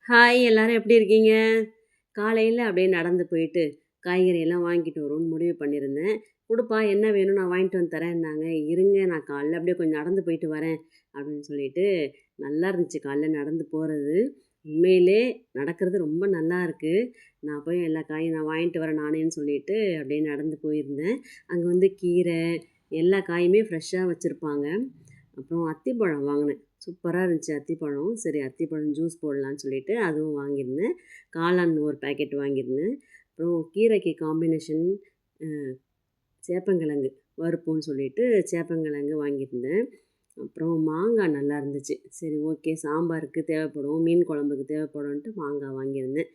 Hi எல்லாரும் எப்படி இருக்கீங்க? காலையில அப்படியே நடந்து போயிட்டு, காய்கறி எல்லாம் வாங்கிட்டு வருவோம்னு முடிவு பண்ணியிருந்தேன். "குடுப்பா என்ன வேணும் நான் வாங்கிட்டு வந்து தரேன்னாங்க." "இருங்க நான் காலைல அப்படியே கொஞ்சம் நடந்து போயிட்டு வரேன்." அப்படின்னு சொல்லிட்டு, நல்லா இருந்துச்சு காலைல நடந்து போறது. உண்மையிலே நடக்கிறது ரொம்ப நல்லா இருக்கு. நான் போய் எல்லா காயும் நான் வாங்கிட்டு வரேன் நானேன்னு சொல்லிட்டு, அப்படியே நடந்து போயிருந்தேன். அங்க வந்து கீரை, எல்லா காயுமே ஃப்ரெஷ்ஷா வச்சிருப்பாங்க. அப்புறம் அத்திப்பழம் வாங்கினேன். சூப்பரா இருந்துச்சு அத்திப்பழம். சரி அத்திப்பழம் ஜூஸ் போடலான்னு சொல்லிட்டு அதுவும் வாங்கியிருந்தேன். காளான் ஒரு பாக்கெட் வாங்கியிருந்தேன். அப்புறம் கீரைக்கு காம்பினேஷன் அ சேப்பங்கிழங்கு வறுப்போம்ன்னு சொல்லிட்டு சேப்பங்கிழங்கு வாங்கியிருந்தேன். அப்புறம் மாங்காய் நல்லா இருந்துச்சு. சரி ஓகே சாம்பாருக்கு தேவைப்படும், மீன் குழம்புக்கு தேவைப்படும்ன்ட்டு மாங்காய் வாங்கியிருந்தேன்.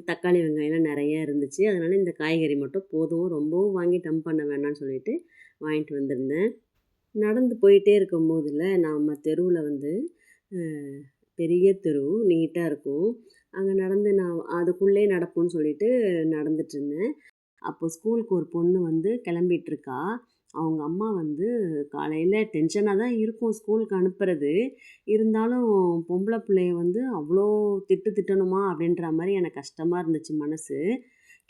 தக்காளி, வெங்காயம்லாம் நெறைய இருந்துச்சு. அதனால இந்த காய்கறி மட்டும் போதும், ரொம்பவும் வாங்கி டம்ப் பண்ண வேணாம்னு சொல்லிட்டு வாங்கிட்டு வந்திருந்தேன். நடந்து போயிட்டே இருக்கும்போதுல, நம்ம தெருவுல வந்து அ பெரிய தெரு, நீட்டா இருக்கும். அங்க நடந்து நான் அதுக்குள்ளயே நடப்போம்ன்னு சொல்லிட்டு நடந்துட்டுருந்தேன். அப்போ ஸ்கூலுக்கு ஒரு பொண்ணு வந்து கிளம்பிட்டுருக்கா. அவங்க அம்மா வந்து காலையில டென்ஷனா தான் இருக்கும் ஸ்கூலுக்கு அனுப்புறது. இருந்தாலும் பொம்பள பிள்ளைய வந்து அவ்ளோ திட்டு திட்டணுமா? அப்படின்ற மாரி எனக்கு கஷ்டமா இருந்துச்சு மனசு.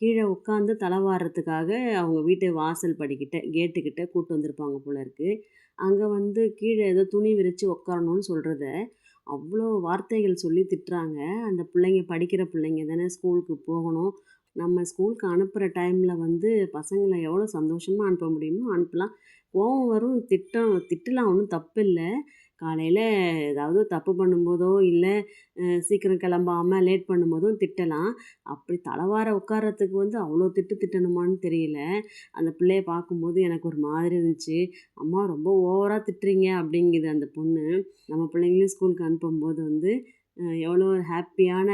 கீழ உட்காந்து தல வார்றதுக்காக அவங்க வீட்டு வாசல் படிக்கிட்ட, கேட்டுக்கிட்ட கூட்டு வந்திருப்பாங்க போல இருக்கு. அங்க வந்து கீழ ஏதோ துணி விரிச்சு உட்காரணும்னு சொல்றத, அவ்ளோ வார்த்தைகள் சொல்லி திட்டுறாங்க. அந்த பிள்ளைங்க படிக்கிற பிள்ளைங்க தானே ஸ்கூலுக்கு போகணும். நம்ம ஸ்கூலுக்கு அனுப்புற டைம்ல வந்து பசங்கள எவ்வளோ சந்தோஷமா அனுப்ப முடியுமோ அனுப்பலாம். கோவம் வரும், திட்டலாம் ஒண்ணும் தப்பில்ல. காலையில ஏதாவது தப்பு பண்ணும்போதோ, இல்ல சீக்கிரம் கிளம்பாம லேட் பண்ணும்போதும் திட்டலாம். அப்படி தலவார உட்கார்றதுக்கு வந்து அவ்வளோ திட்டு திட்டணுமான்னு தெரியல. அந்த பிள்ளைய பார்க்கும்போது எனக்கு ஒரு மாதிரி இருந்துச்சு. "அம்மா ரொம்ப ஓவரா திட்டுறீங்க" அப்படிங்குது அந்த பொண்ணு. நம்ம பிள்ளைங்களையும் ஸ்கூலுக்கு அனுப்பும்போது வந்து எவ்வளோ ஒரு ஹேப்பியான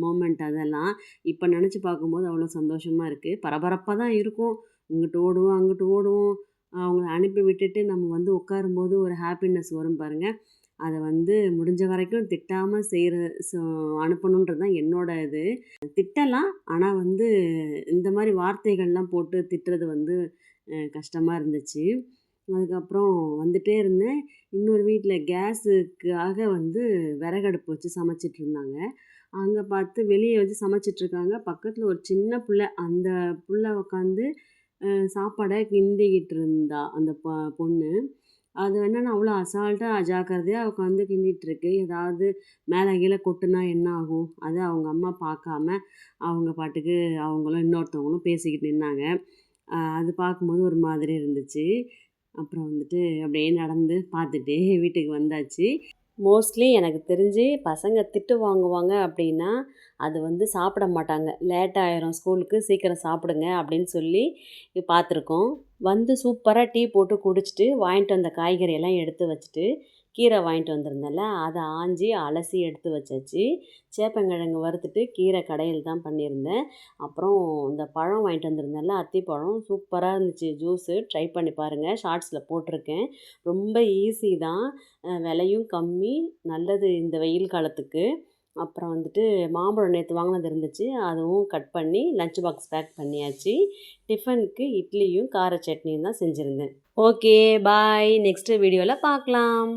மொமெண்ட் அதெல்லாம். இப்ப நெனச்சு பார்க்கும்போது அவ்வளோ சந்தோஷமா இருக்கு. பரபரப்பா தான் இருக்கும். இங்கிட்டு ஓடுவோம், அங்கிட்டு ஓடுவோம். அவங்கள அனுப்பி விட்டுட்டு நம்ம வந்து உட்காரும்போது ஒரு ஹாப்பினஸ் வரும் பாருங்க. அத வந்து முடிஞ்ச வரைக்கும் திட்டாம செய்ற சோ அனுப்பணுன்றது தான் என்னோட இது. திட்டலாம். ஆனா வந்து இந்த மாரி வார்த்தைகள்லாம் போட்டு திட்டுறது வந்து கஷ்டமா இருந்துச்சு. அதுக்கப்புறம் வந்துட்டே இருந்தேன். இன்னொரு வீட்ல கேஸுக்காக வந்து விறகடுப்பு வச்சு சமைச்சிட்ருந்தாங்க. அங்க பார்த்து வெளிய வச்சு சமைச்சிட்ருக்காங்க. பக்கத்துல ஒரு சின்ன புள்ள. அந்த புள்ள உட்காந்து சாப்பாட கிண்டிக்கிட்டு இருந்தா அந்த பொண்ணு. அது என்னன்னா அவ்வளோ அசால்ட்டா, அஜாக்கிரதையா உட்காந்து கிண்டிட்டுருக்கு. ஏதாவது மேல கீழ கொட்டுனா என்ன ஆகும்? அத அவங்க அம்மா பார்க்காம, அவங்க பாட்டுக்கு அவங்களும் இன்னொருத்தவங்களும் பேசிக்கிட்டு நின்னாங்க. அது பார்க்கும்போது ஒரு மாதிரி இருந்துச்சு. அப்புறம் வந்துட்டு அப்படியே நடந்து பார்த்துட்டே வீட்டுக்கு வந்தாச்சு. மோஸ்ட்லி எனக்கு தெரிஞ்சு பசங்க திட்டு வாங்குவாங்க அப்படின்னா, அது வந்து சாப்பிட மாட்டாங்க. லேட் ஆயிரும் ஸ்கூலுக்கு சீக்கிரம் சாப்பிடுங்க அப்படின்னு சொல்லி பார்த்துருக்கோம். வந்து சூப்பரா டீ போட்டு குடிச்சிட்டு, வாங்கிட்டு வந்த காய்கறி எல்லாம் எடுத்து வச்சுட்டு, கீரை வாங்கிட்டு வந்திருந்தேன்ல, அத ஆஞ்சு, அலசி எடுத்து வச்சாச்சு. சேப்பங்கிழங்கு வறுத்துட்டு கீரை கடையல் தான் பண்ணியிருந்தேன். அப்புறம் இந்த பழம் வாங்கிட்டு வந்திருந்தேன்ல, அத்திப்பழம் சூப்பரா இருந்துச்சு ஜூஸு. ட்ரை பண்ணி பாருங்க. ஷார்ட்ஸில போட்டிருக்கேன். ரொம்ப ஈஸி தான். விலையும் கம்மி. நல்லது இந்த வெயில் காலத்துக்கு. அப்புறம் வந்துட்டு மாம்பழம் நேத்து வாங்கினது இருந்துச்சு. அதுவும் கட் பண்ணி லஞ்ச் பாக்ஸ் பேக் பண்ணியாச்சு. டிஃபனுக்கு இட்லியும், கார சட்னியும் தான் செஞ்சிருந்தேன். ஓகே, பாய். நெக்ஸ்ட் வீடியோல பார்க்கலாம்.